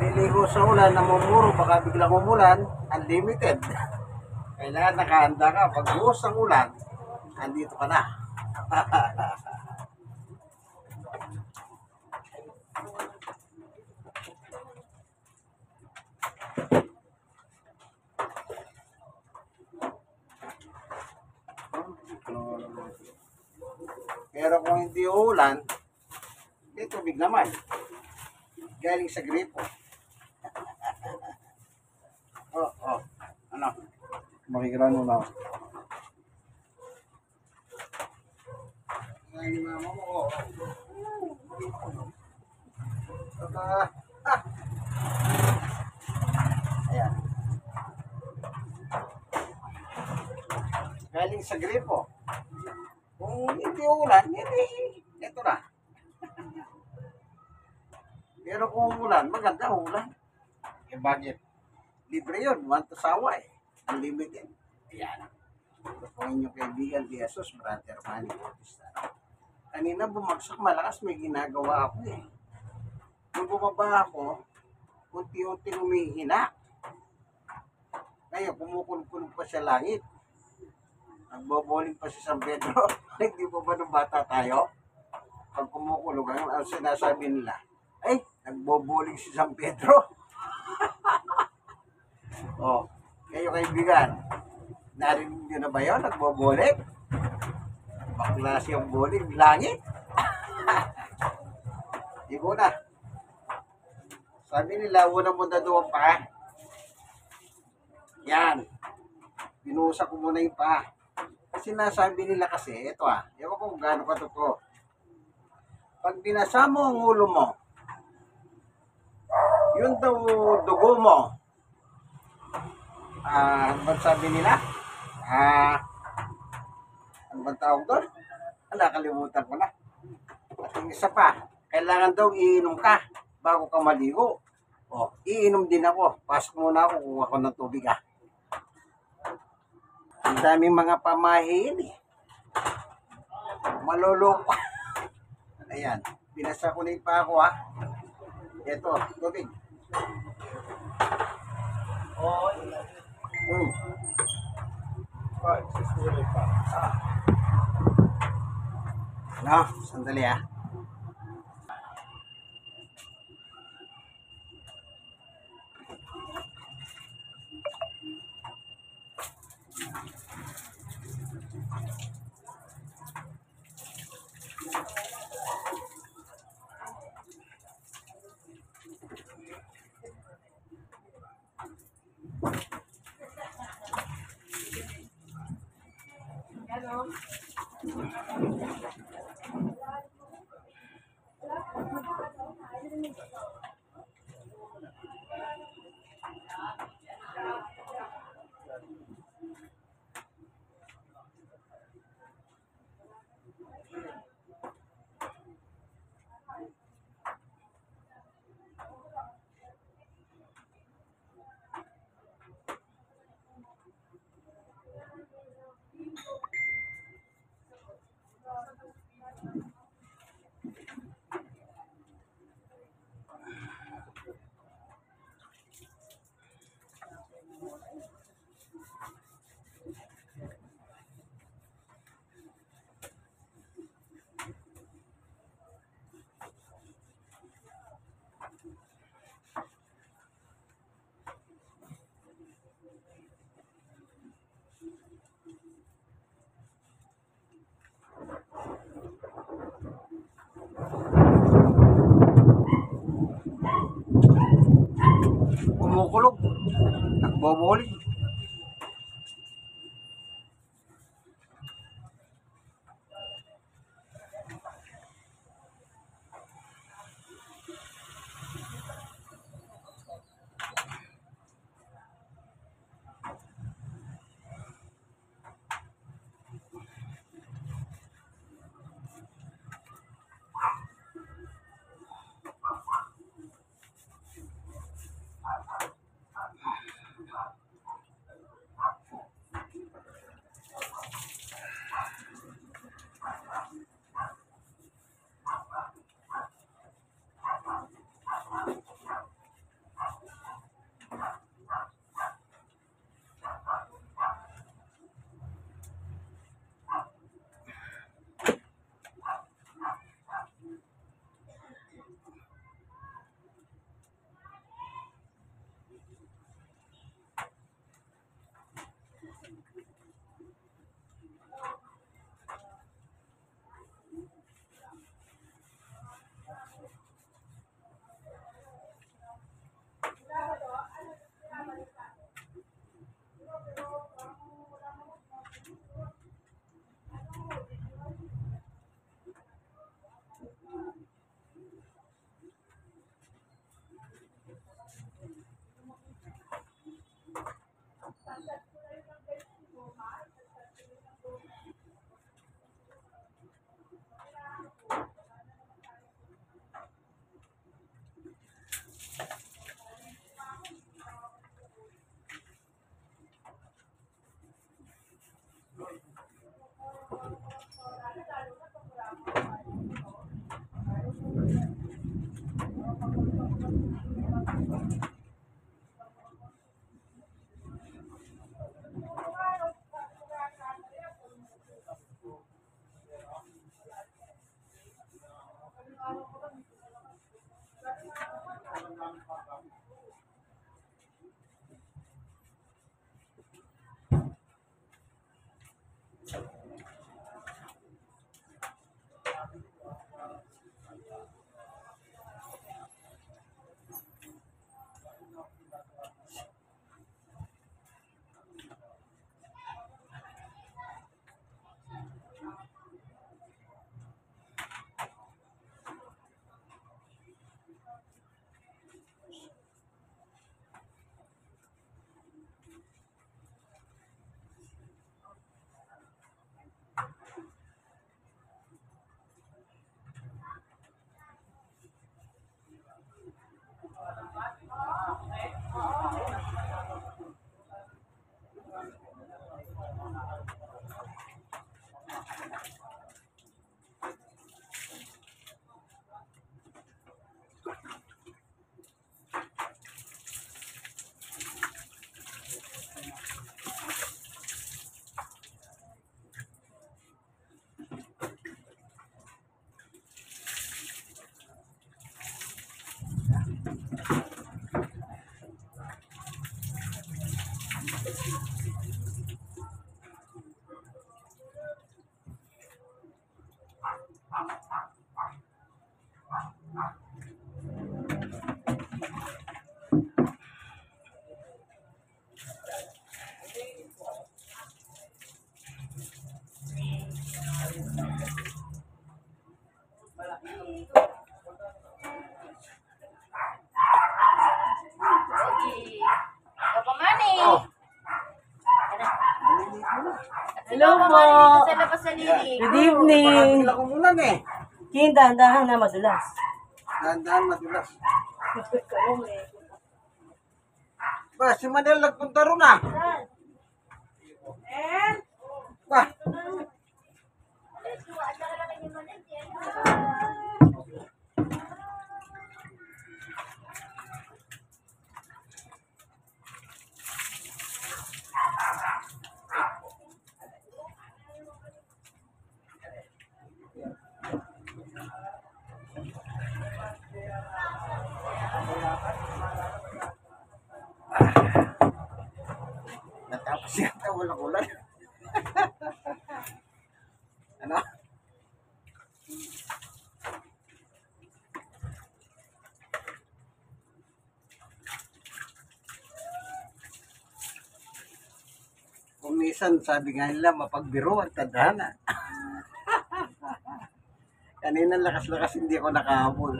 Liligo sa ulan, namumuro, baka biglang umulan, unlimited. Kailangan nakahanda ka. Pag buhos ng ulan, andito ka na. Pero kung hindi uulan, may tubig naman. Galing sa gripo. Oh. Ano? Makikiraan mo na ako. Ngayon ni mama mo, oh. Ayan. Galing sa gripo. Kung hindi ulan, hindi. Ito na. Pero kung ulan, maganda ulan. Yung budget. Libre yun. One to sawa eh. Unlimited. Ayan. Ito po inyong kaibigan, Jesus, Brother Manny Bautista. Kanina bumagsak malakas, may ginagawa ako eh. Nung bumaba ako, unti-unti humihina. Ngayon, kumukulog-kulog pa sa langit. Nagboboling pa si San Pedro. Hindi pa ba nung bata tayo? Pag kumukulog, ang sinasabi nila, ay, nagboboling si San Pedro. Oh, kayo kaibigan, narinig nyo na ba yun? Nagboboling? Baklas yung boling, langit. Ibo na. Sabi nila, unang muna doon pa. Yan. Pinusa ko muna yung pa. Kasi nasabi nila kasi, ito ewan ko kung gaano ka totoo. Pag binasa mo ang ulo mo, yun daw dugo mo, ano ba sabi nila? Ano ba tawag doon? Nakalimutan ko na. At yung isa pa, kailangan daw iinom ka bago ka maligo. O, iinom din ako. Pasok muna ako, kuha ko ng tubig Ang daming mga pamahiin eh. Maloloko. Ayan, binasa ko na yung pa ako Ito, tubig. No, sandali Kumukulog. Nagboboling. Hello po. Dito sa labas sa Lili. Good evening. Baka umulan eh. King, dahan-dahan na madulas. Dahan-dahan madulas. Ba, si Manel nagpunta ron ah. Ba, natapos yata walang ulan. Ano? Kung minsan, sabi nga nila, mapagbiro at tadhana. Kanina lakas-lakas hindi ako nakahabol.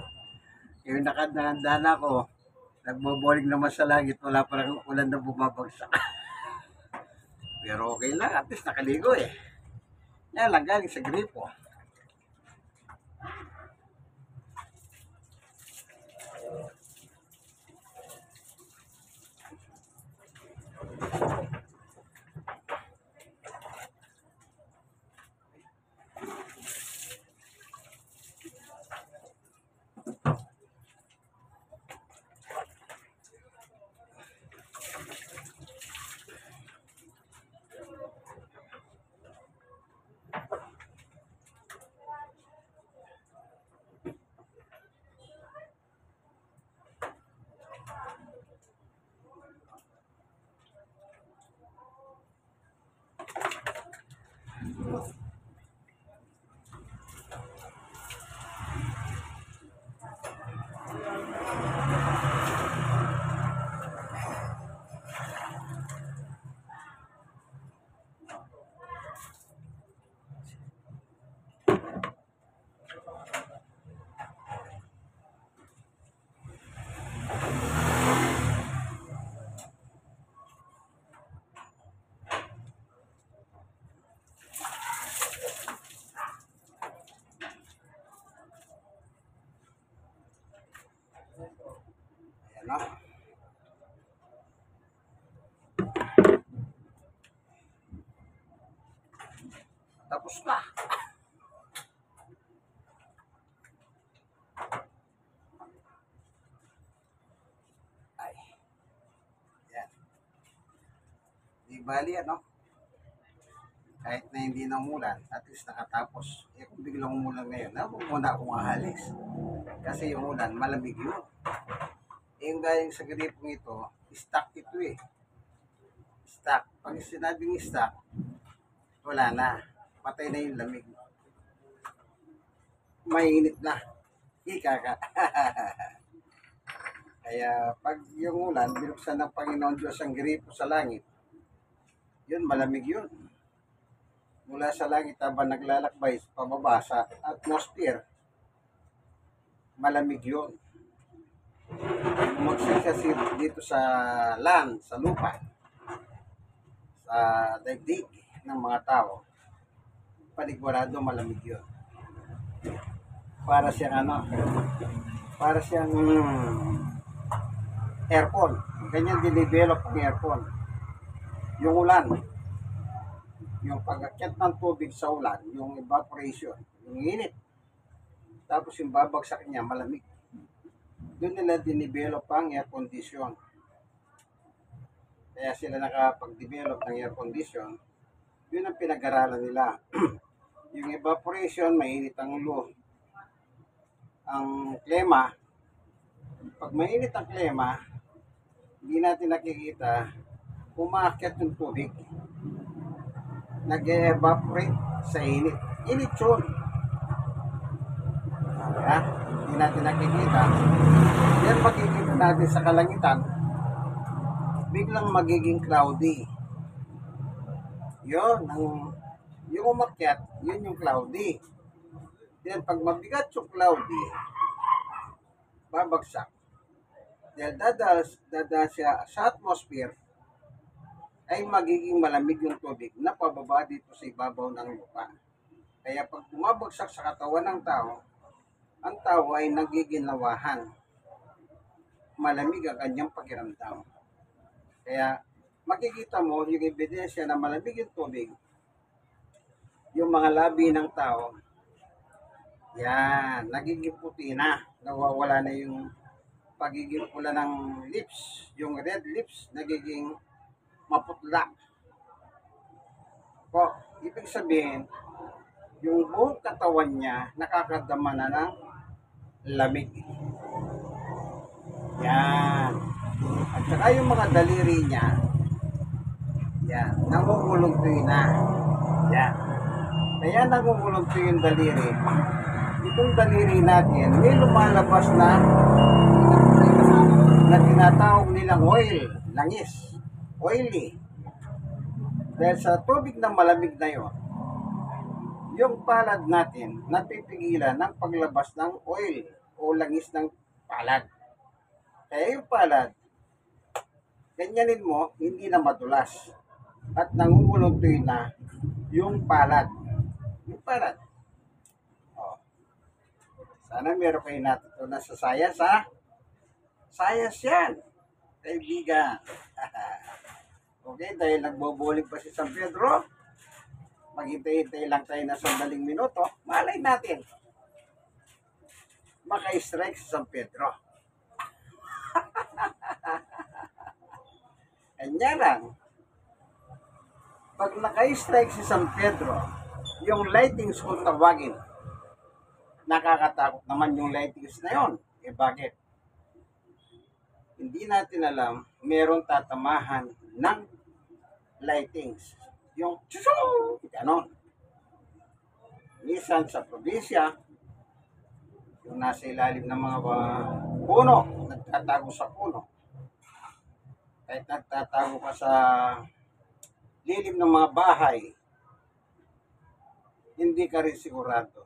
Yung nakadaan ako, nagboboling naman sa langit, wala pa lang ulan na bumabagsak. Pero okay lang, at least nakaligo eh. Yan lang, galing sa gripo. Ayan o. Tapos na. Ay. Yan. Di bali ano? Kahit na hindi na umulan, at least nakatapos. Eh kung biglang umulan ngayon, huwag muna akong aalis. Kasi yung ulan, malamig yun. Eh yung galing sa gripong ito, stock ito eh. Stock. Pag sinabing stock, wala na. Patay na yung lamig. Mainit na. Ika ka. Kaya pag yung ulan, binuksan ng Panginoon Diyos ang gripo sa langit, yun, malamig yun. Mula sa langit habang naglalakbay pababa sa atmosphere, malamig yun. Magsisasid dito sa land, sa lupa, sa daigdig ng mga tao, panigurado malamig yun. Para siyang ano, para siyang aircon. Ganyan dinevelop ang aircon. Yung ulan, yung pag-akyat ng tubig sa ulan, yung evaporation, yung init, tapos yung babagsak niya, malamig. Doon nila dinevelop ang air condition. Kaya sila nakapag-develop ng air condition, yun ang pinag-aralan nila. Yung evaporation, mainit ang ulo. Ang klima, pag mainit ang klima, hindi natin nakikita, umaakyat yung tubig. Nag-evaporate sa init. Init yun. Kaya, hindi natin nakikita. Yan makikita natin sa kalangitan, biglang magiging cloudy. Yun, yung umakyat, yun yung cloudy. Then, pag mabigat yung cloudy, babagsak. Dahil dadaan siya sa atmosphere, ay magiging malamig yung tubig na pababa dito sa ibabaw ng lupa. Kaya pag bumabagsak sa katawan ng tao, ang tao ay nagiginawahan. Malamig ang kanyang pakiramdam. Kaya makikita mo yung ebidensya na malamig yung tubig, yung mga labi ng tao, yan, nagiging puti na. Nawawala na yung pagiging pula ng lips. Yung red lips, nagiging maputla. Po, ibig sabihin, yung buong katawan niya, nakakadama na ng lamig. Yan. At saka yung mga daliri niya, yan, nangungulong-tuy na. Yan. Kaya nangungulong-tuy yung daliri. Itong daliri natin, may lumalabas na tinatawag nilang oil, langis, oily. Dahil sa tubig na malamig na yon, yung palad natin napipigilan ng paglabas ng oil o langis ng palad. Kaya yung palad, ganyanin mo, hindi na madulas. At nangungulong-tuy na yung palad. Yung palad. Oh. Sana meron kayo natutunan sa science, ha? Science yan, kaibigan. Okay, dahil nagboboling pa si San Pedro, maghintay-hintay lang tayo na sandaling minuto, malay natin, maka-strike si San Pedro. Kanya lang, pag naka-strike si San Pedro, yung lightings kung tawagin, nakakatakot naman yung lightings na yon. Eh bakit? Hindi natin alam, meron tatamahan ng lightings. Yung tsusung, ganon. Minsan sa probinsya, yung nasa ilalim ng mga puno, nagtatago sa puno. Kahit nagtatago ka sa lilim ng mga bahay, hindi ka rin sigurado.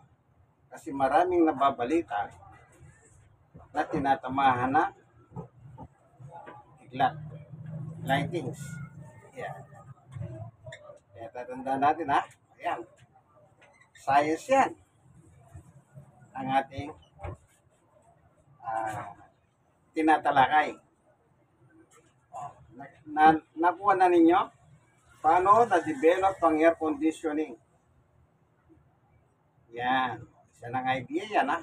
Kasi maraming nababalita na tinatamahan na iglat, lightings. Yan. Kaya tatandaan natin, ha? Ayan. Science yan. Ang ating tinatalakay. Nakuha na ninyo paano na-develop ang air conditioning. Yan. Isa ng idea yan, ha?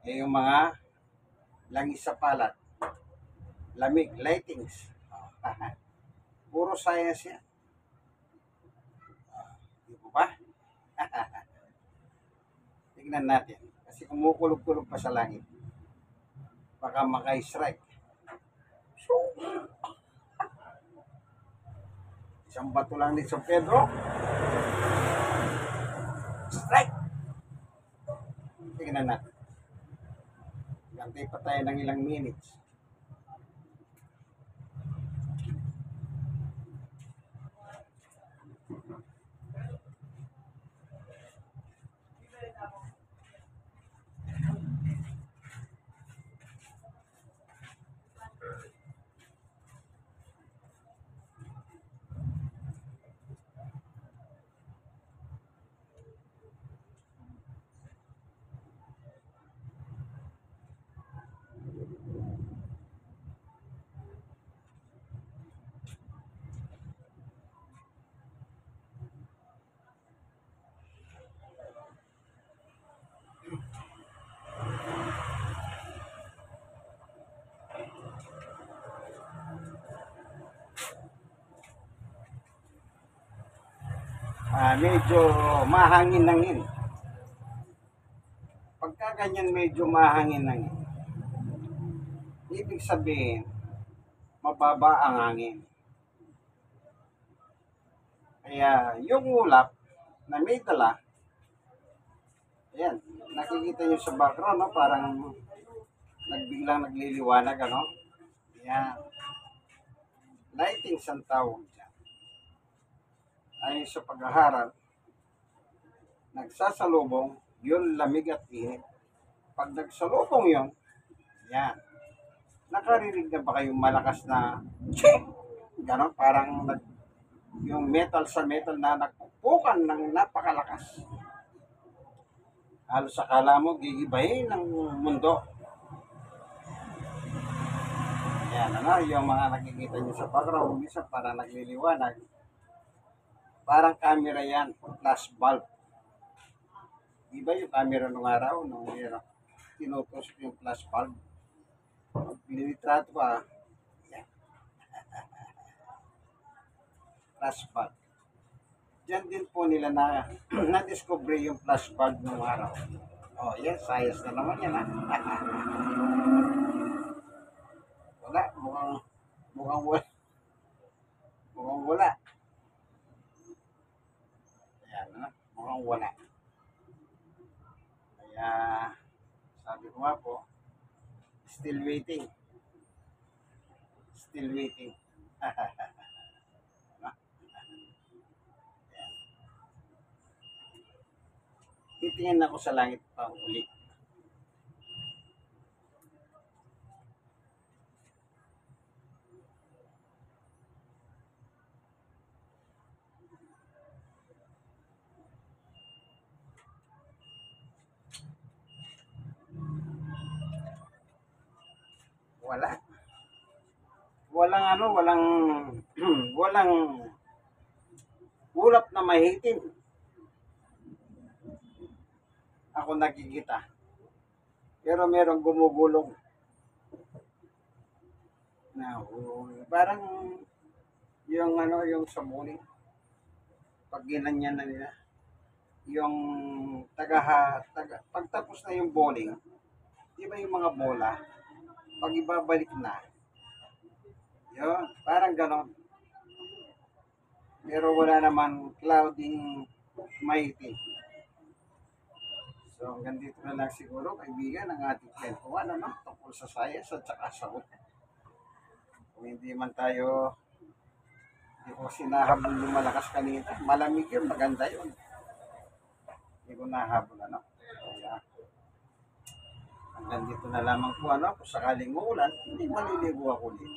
Eh, yung mga langis sa palat. Lamig, lightings. Puro science yan. Di ba ba? Tignan natin. Kasi kumukulog-kulog pa sa langit. Baka maka-strike. Isang bato lang ni San Pedro. Strike! Tignan natin. Gantay pa tayo ng ilang minutes. Medyo mahangin-hangin. Pagka ganyan medyo mahangin-hangin, ibig sabihin, mababa ang hangin. Kaya yung ulap na may dala, ayan, nakikita nyo sa background, no? Parang nagbiglang nagliliwanag, ano? Ayan. Lightings ang tawag dyan. Ayon sa pag-aaral, nagsasalubong, yun lamig at init. Pag nagsalubong yun, yan. Nakarinig na ba kayong malakas na ching? Ganon, parang yung metal sa metal na nagpupukan ng napakalakas. Halos akala mo gigibahin ng mundo. Yan, yung mga nakikita nyo sa background, minsan parang nagliliwanag. Parang camera yan, flash bulb. Diba yung camera nung araw, nung tinutusok yung flash bulb? Linitrato pa, yan, flash bulb. Diyan din po nila na-discover yung flash bulb nung araw. Oh, yes, science na naman yan, ha? Wala, mukhang wala. Mukhang wala. Ayan, mukhang wala. Kaya, sabi ko nga po, still waiting. Still waiting. Titingin ako sa langit pa uli. Wala. Walang walang ulap na mahitim. Ako nakikita. Pero merong gumugulong. Na parang yung yung sa morning. Pag ginanyan na nila, yung pagtapos na yung bowling, di ba yung mga bola, pag ibabalik na, yun, parang ganon. Pero wala naman clouding mahitim. So, hanggang dito na lang siguro, kaibigan, ang ating kwentuhan, tungkol sa science at saka sa utak. Kung hindi man tayo, hindi ko sinahabol lumalakas kanina, malamig yun, maganda yun. Hindi ko nahabol, Kaya, hanggang dito na lamang po, kung sakaling uulan, hindi maliligo ako ulit.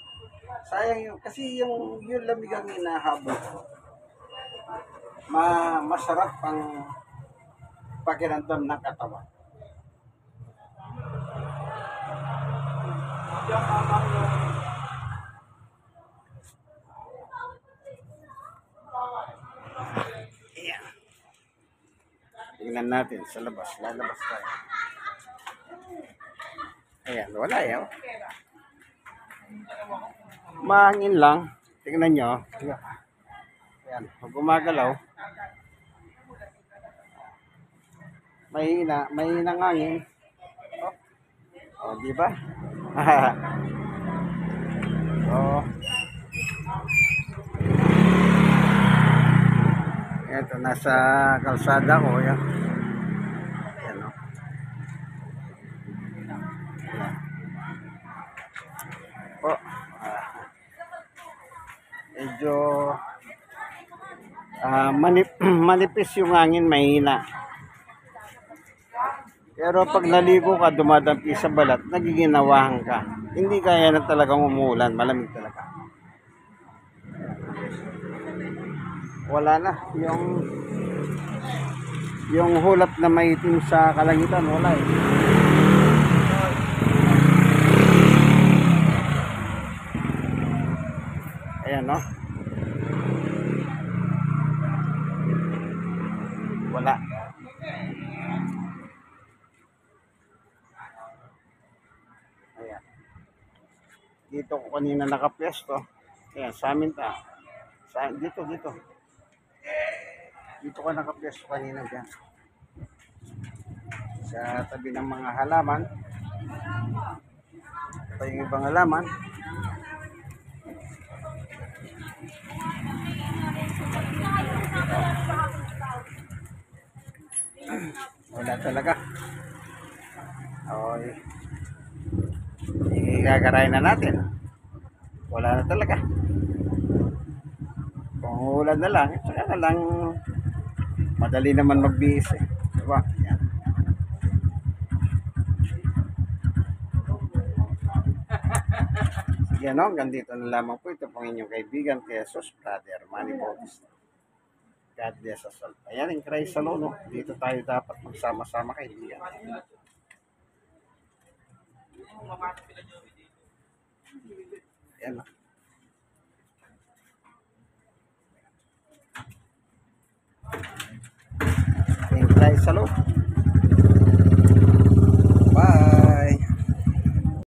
Sayang yun, kasi yung lamig ang hinahabol ko, masarap ang pakiramdam ng katawan. Ayan. Tingnan natin sa labas. Lalabas tayo. Ayan, wala yan. Mahangin lang. Tingnan nyo. Ayan, pag gumagalaw, may hinang hangin. Oh, di ba? Oh. Ito, nasa kalsada ko. Yan. Yan, oh. Oh. Medyo manipis yung hangin, mahina. Pero pag naligo ka, dumadampi sa balat, nagiginawahan ka. Hindi kaya na talagang umuulan, malamig talaga. Wala na. Yung hulap na maitim sa kalangitan, wala eh. Ayan, no? Wala. Ayan. Dito ko kanina nakapwesto. Ayan, sa amin ta. Dito. Dito ko nakapwesto kanina dyan. Sa tabi ng mga halaman. Pa yung ibang halaman. Wala talaga. Okay. Igagarayin na natin. Wala na talaga. Kung ulan na lang, saka na lang madali naman magbihis eh. Diba? Yan. Sige. Yan o, hanggang dito na lamang po. Ito pong inyong kaibigan, Jesus, Brother Manny Bautista. God bless us all. Ayan, in Christ alone, no? Dito tayo dapat magsama-sama, kaibigan. Ayan. In Christ alone.